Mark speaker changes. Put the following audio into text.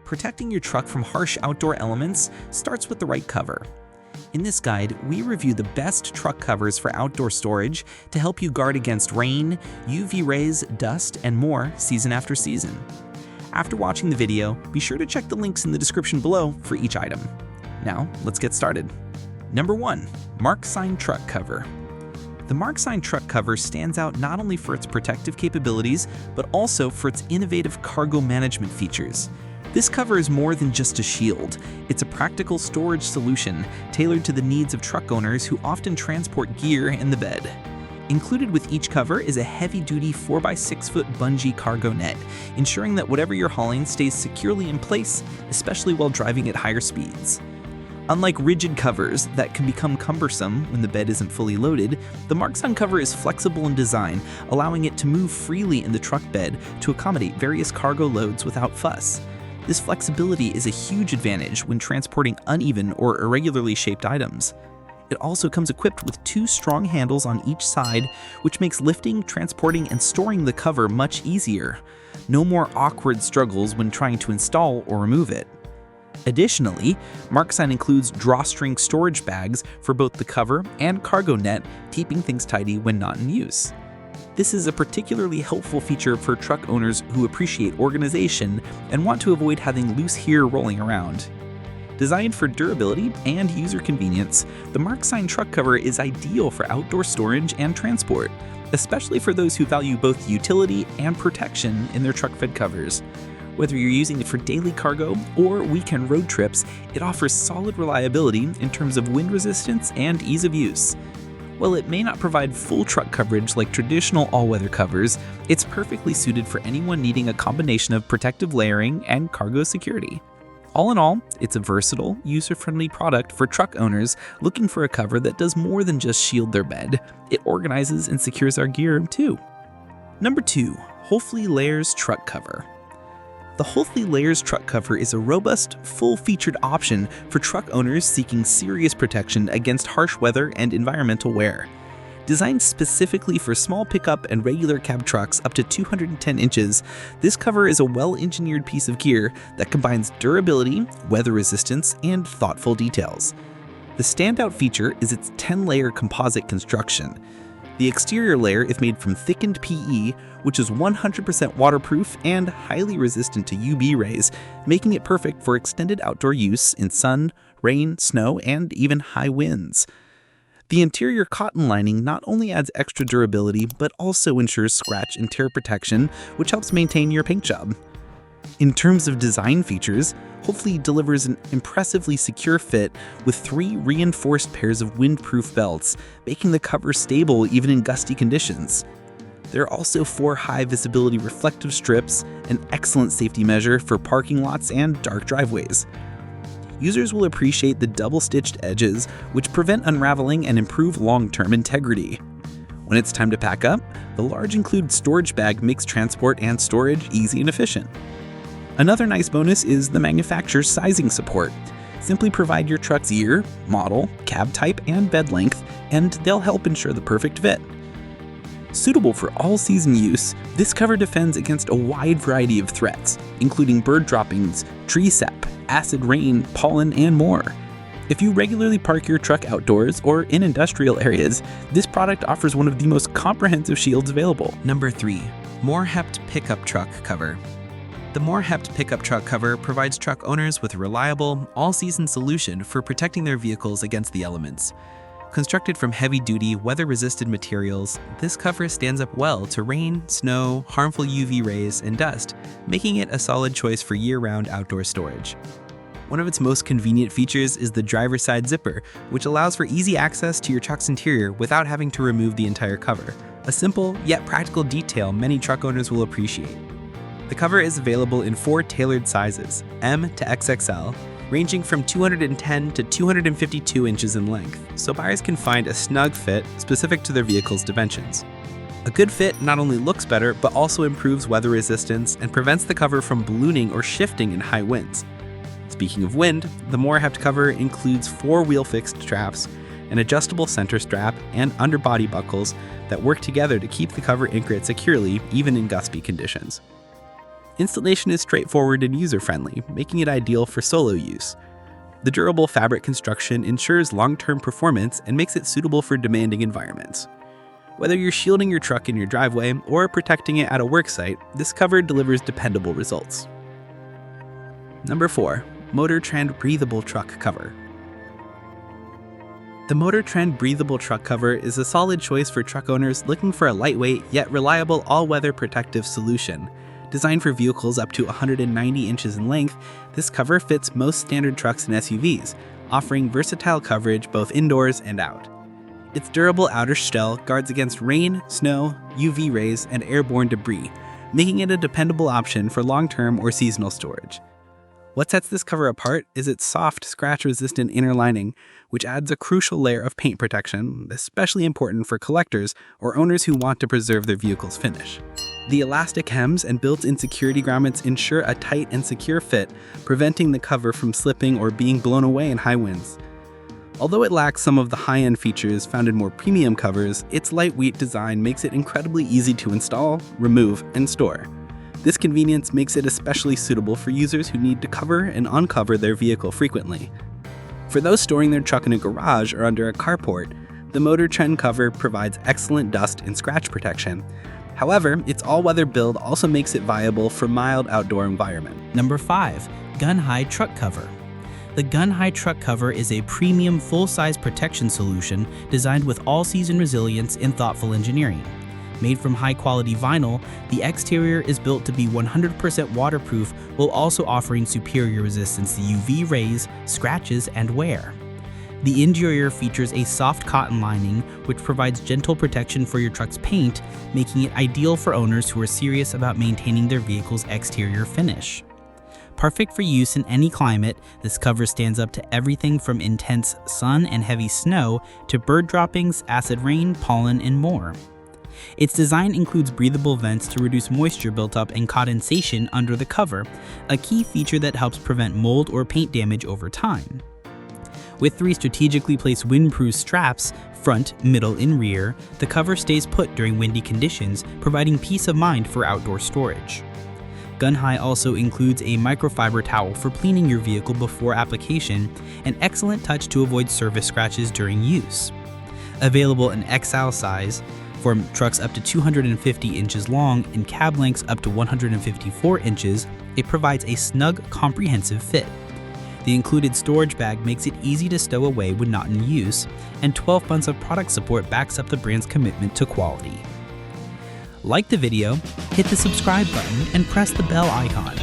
Speaker 1: Protecting your truck from harsh outdoor elements starts with the right cover. In this guide, we review the best truck covers for outdoor storage to help you guard against rain, UV rays, dust, and more season after season. After watching the video, be sure to check the links in the description below for each item. Now, let's get started. Number 1. MARKSIGN Truck Cover. The MARKSIGN truck cover stands out not only for its protective capabilities, but also for its innovative cargo management features. This cover is more than just a shield. It's a practical storage solution tailored to the needs of truck owners who often transport gear in the bed. Included with each cover is a heavy-duty 4x6-foot bungee cargo net, ensuring that whatever you're hauling stays securely in place, especially while driving at higher speeds. Unlike rigid covers that can become cumbersome when the bed isn't fully loaded, the MARKSIGN cover is flexible in design, allowing it to move freely in the truck bed to accommodate various cargo loads without fuss. This flexibility is a huge advantage when transporting uneven or irregularly shaped items. It also comes equipped with 2 strong handles on each side, which makes lifting, transporting, and storing the cover much easier. No more awkward struggles when trying to install or remove it. Additionally, MARKSIGN includes drawstring storage bags for both the cover and cargo net, keeping things tidy when not in use. This is a particularly helpful feature for truck owners who appreciate organization and want to avoid having loose gear rolling around. Designed for durability and user convenience, the MARKSIGN truck cover is ideal for outdoor storage and transport, especially for those who value both utility and protection in their truck-fed covers. Whether you're using it for daily cargo or weekend road trips, it offers solid reliability in terms of wind resistance and ease of use. While it may not provide full truck coverage like traditional all-weather covers, it's perfectly suited for anyone needing a combination of protective layering and cargo security. All in all, it's a versatile, user-friendly product for truck owners looking for a cover that does more than just shield their bed. It organizes and secures our gear too. Number 2. Holthly Layers Truck Cover. The Holthly Layers truck cover is a robust, full-featured option for truck owners seeking serious protection against harsh weather and environmental wear. Designed specifically for small pickup and regular cab trucks up to 210 inches, this cover is a well-engineered piece of gear that combines durability, weather resistance, and thoughtful details. The standout feature is its 10-layer composite construction. The exterior layer is made from thickened PE, which is 100% waterproof and highly resistant to UV rays, making it perfect for extended outdoor use in sun, rain, snow, and even high winds. The interior cotton lining not only adds extra durability, but also ensures scratch and tear protection, which helps maintain your paint job. In terms of design features, Holthly delivers an impressively secure fit with 3 reinforced pairs of windproof belts, making the cover stable even in gusty conditions. There are also 4 high-visibility reflective strips, an excellent safety measure for parking lots and dark driveways. Users will appreciate the double-stitched edges, which prevent unraveling and improve long-term integrity. When it's time to pack up, the large included storage bag makes transport and storage easy and efficient. Another nice bonus is the manufacturer's sizing support. Simply provide your truck's year, model, cab type, and bed length, and they'll help ensure the perfect fit. Suitable for all-season use, this cover defends against a wide variety of threats, including bird droppings, tree sap, acid rain, pollen, and more. If you regularly park your truck outdoors or in industrial areas, this product offers one of the most comprehensive shields available. Number 3. Morhept Pickup Truck Cover. The Morhept pickup truck cover provides truck owners with a reliable, all-season solution for protecting their vehicles against the elements. Constructed from heavy-duty, weather-resistant materials, this cover stands up well to rain, snow, harmful UV rays, and dust, making it a solid choice for year-round outdoor storage. One of its most convenient features is the driver's side zipper, which allows for easy access to your truck's interior without having to remove the entire cover, a simple yet practical detail many truck owners will appreciate. The cover is available in 4 tailored sizes, M to XXL, ranging from 210 to 252 inches in length, so buyers can find a snug fit specific to their vehicle's dimensions. A good fit not only looks better, but also improves weather resistance and prevents the cover from ballooning or shifting in high winds. Speaking of wind, the Morhept cover includes 4 wheel-fixed straps, an adjustable center strap, and underbody buckles that work together to keep the cover anchored securely even in gusty conditions.
Speaker 2: Installation is straightforward and user-friendly, making it ideal for solo use. The durable fabric construction ensures long-term performance and makes it suitable for demanding environments. Whether you're shielding your truck in your driveway or protecting it at a work site, this cover delivers dependable results. Number 4. Motor Trend Breathable Truck Cover. The Motor Trend Breathable Truck Cover is a solid choice for truck owners looking for a lightweight yet reliable all-weather protective solution. Designed for vehicles up to 190 inches in length, this cover fits most standard trucks and SUVs, offering versatile coverage both indoors and out. Its durable outer shell guards against rain, snow, UV rays, and airborne debris, making it a dependable option for long-term or seasonal storage. What sets this cover apart is its soft, scratch-resistant inner lining, which adds a crucial layer of paint protection, especially important for collectors or owners who want to preserve their vehicle's finish. The elastic hems and built-in security grommets ensure a tight and secure fit, preventing the cover from slipping or being blown away in high winds. Although it lacks some of the high-end features found in more premium covers, its lightweight design makes it incredibly easy to install, remove, and store. This convenience makes it especially suitable for users who need to cover and uncover their vehicle frequently. For those storing their truck in a garage or under a carport, the Motor Trend cover provides excellent dust and scratch protection. However, its all-weather build also makes it viable for mild outdoor environment.
Speaker 1: Number 5. GUNHYI Truck Cover. The GUNHYI Truck Cover is a premium full-size protection solution designed with all-season resilience and thoughtful engineering. Made from high-quality vinyl, the exterior is built to be 100% waterproof while also offering superior resistance to UV rays, scratches, and wear. The interior features a soft cotton lining, which provides gentle protection for your truck's paint, making it ideal for owners who are serious about maintaining their vehicle's exterior finish. Perfect for use in any climate, this cover stands up to everything from intense sun and heavy snow to bird droppings, acid rain, pollen, and more. Its design includes breathable vents to reduce moisture buildup and condensation under the cover, a key feature that helps prevent mold or paint damage over time. With 3 strategically placed windproof straps, front, middle, and rear, the cover stays put during windy conditions, providing peace of mind for outdoor storage. GUNHYI also includes a microfiber towel for cleaning your vehicle before application, an excellent touch to avoid surface scratches during use. Available in XL size, for trucks up to 250 inches long and cab lengths up to 154 inches, it provides a snug, comprehensive fit. The included storage bag makes it easy to stow away when not in use, and 12 months of product support backs up the brand's commitment to quality. Like the video, hit the subscribe button, and press the bell icon.